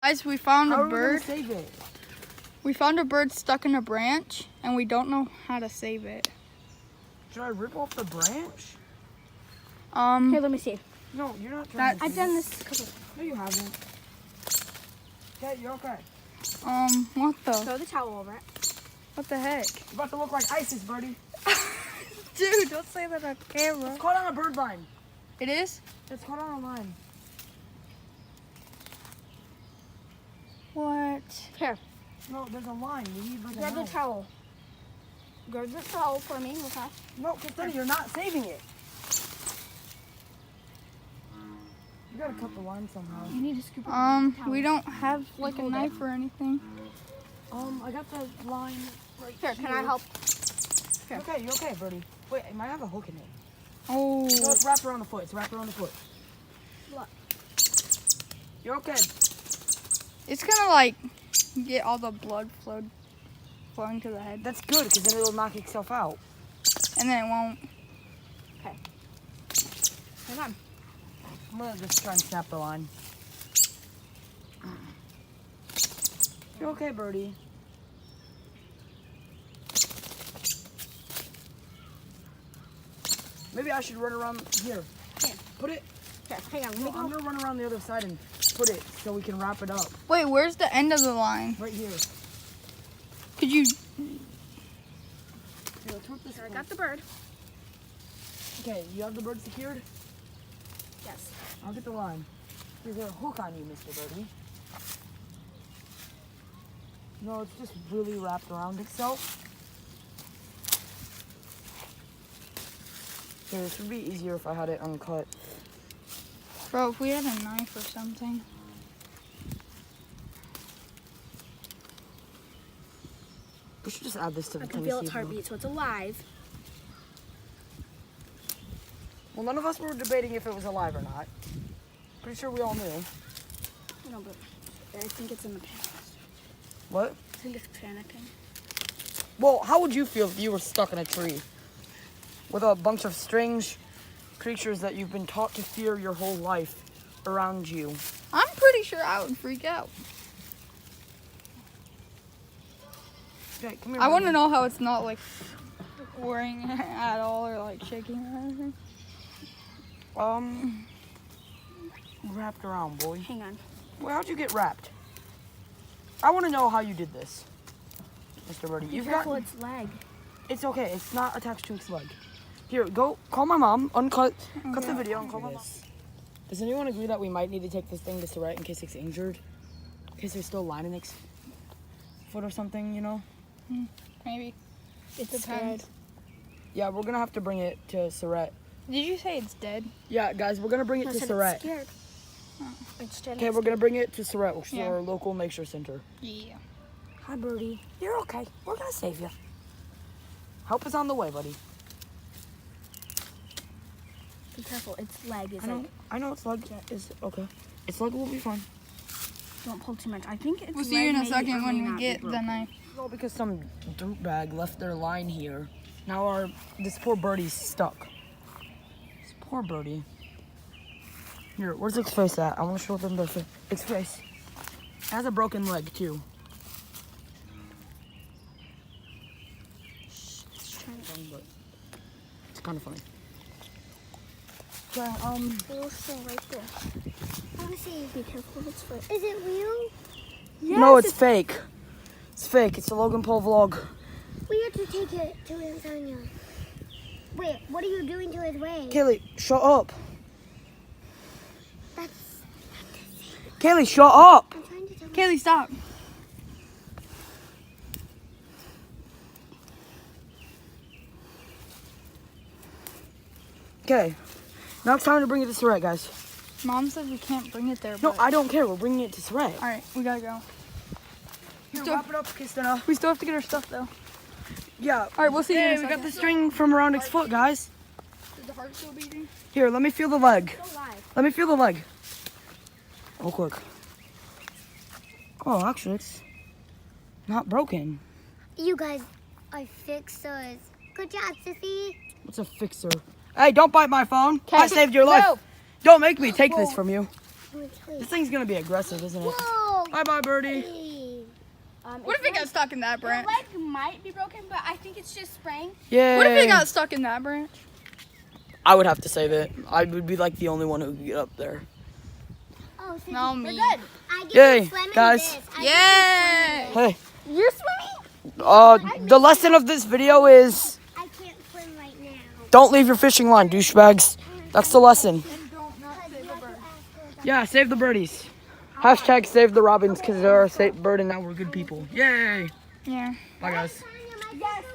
Guys, we found How a are we gonna bird. save it? We found a bird stuck in a branch, and we don't know how to save it. Should I rip off the branch? Here, let me see. No, you're not trying to I've do done this. this a couple. No, you haven't. Okay, you're okay. What the? Throw the towel over it. What the heck? You're about to look like ISIS, birdie. Dude, don't say that on camera. It's caught on a bird line. It is? It's caught on a line. What? Here, No, there's a line. We need like a grab the line. towel. Grab the towel for me, okay? No, Christina, you're not saving it. You gotta cut the line somehow. You need to scoop it. We don't have like a hold it. knife or anything. I got the line right Here, can I help? You okay, you okay, birdie? Wait, it might have a hook in it. Oh. No, it's wrapped around the foot. It's wrapped around the foot. Look. You're okay. It's gonna like get all the blood flowing to the head, That's good, because then it'll knock itself out. and then it won't. Okay. Hang on. I'm gonna just try and snap the line. You're okay, birdie. Maybe I should run around here. Here. Put it. Here, hang on. Let No, me I'm go. gonna run around the other side and put it so we can wrap it up. Wait, where's the end of the line? Right here. Could you? Here, let's hook this Here, I one. got the bird. Okay, you have the bird secured? Yes. I'll get the line. There's a hook on you, Mr. Birdie. No, it's just really wrapped around itself. Okay, this would be easier if I had it uncut. Bro, if we had a knife or something. We should just add this to the I can Tennessee feel its one. heartbeat, so it's alive. Well, none of us were debating if it was alive or not. Pretty sure we all knew. No, but I think it's in the past. What? I think it's panicking. Well, how would you feel if you were stuck in a tree with a bunch of strange creatures that you've been taught to fear your whole life around you? I'm pretty sure I would freak out. Okay, come here. I want to Birdie. know how it's not like worrying at all or like shaking or anything. Wrapped around, boy. Hang on. Well, how'd you get wrapped? I want to know how you did this, Mr. Birdie. Be You've careful got. its leg. It's okay. It's not attached to its leg. Here, go call my mom. Cut the video and call my mom. Does anyone agree that we might need to take this thing to Surrett in case it's injured? In case there's still line in its foot or something, you know? Maybe. It's Depends. scared. Yeah, we're gonna have to bring it to Surrett. Did you say it's dead? Yeah, guys, we're gonna bring it I to said Surrett. it's scared. It's dead. Okay, we're gonna bring it to Surrett, which is Yeah. our local nature center. Yeah. Hi, Birdie. You're okay. We're gonna save you. Help is on the way, buddy. Be careful. Its leg is I know. like. I know its leg is okay. Its leg will be fine. Don't pull too much. I think it's. We'll see you in a second when we get the knife. No, because some dirtbag left their line here. Now this poor birdie's stuck. This poor birdie. Here, where's its face at? I want to show them its face. It has a broken leg too. But it's kind of funny. Okay, It'll stay right there. Let me see. Be careful of its foot. Is it real? no, it's fake. It's fake. It's a Logan Paul vlog. We have to take it to Lasagna. Wait, what are you doing to his way? Kaylee, shut up. That's. Kaylee, shut up. I'm trying to tell Kaylee, stop. Okay, now it's time to bring it to Surrett, guys. Mom said we can't bring it there. No, but... I don't care. We're bringing it to Surrett. All right, we gotta go. Here, Still- wrap it up, Christina. We still have to get our stuff though. Yeah. All right, we'll see you in a Hey, we second. got the string from around its foot, guys. Is the heart still beating? Here, let me feel the leg. Still alive. Let me feel the leg. Real quick. Oh, actually, it's not broken. You guys are fixers. Good job, Sissy. What's a fixer? Hey, don't bite my phone. I Okay. saved your life. No. Don't make me take this from you. Wait, This wait. thing's gonna be aggressive, isn't it? Whoa! Bye-bye, birdie. What if it got stuck in that The branch? leg might be broken, but I think it's just spraying. Yay. What if it got stuck in that branch? I would have to save it. I would be like the only one who could get up there. Oh, so No, We're me. good. I get Yay, to swim in guys. this. I Yay! Hey, You're swimming? the lesson of this video is I can't swim right now. don't leave your fishing line, douchebags. That's the lesson. Yeah, save the birdies. Hashtag save the robins because they're a safe bird and now we're good people. Yay. Yeah. Bye, guys. Tanya, my sister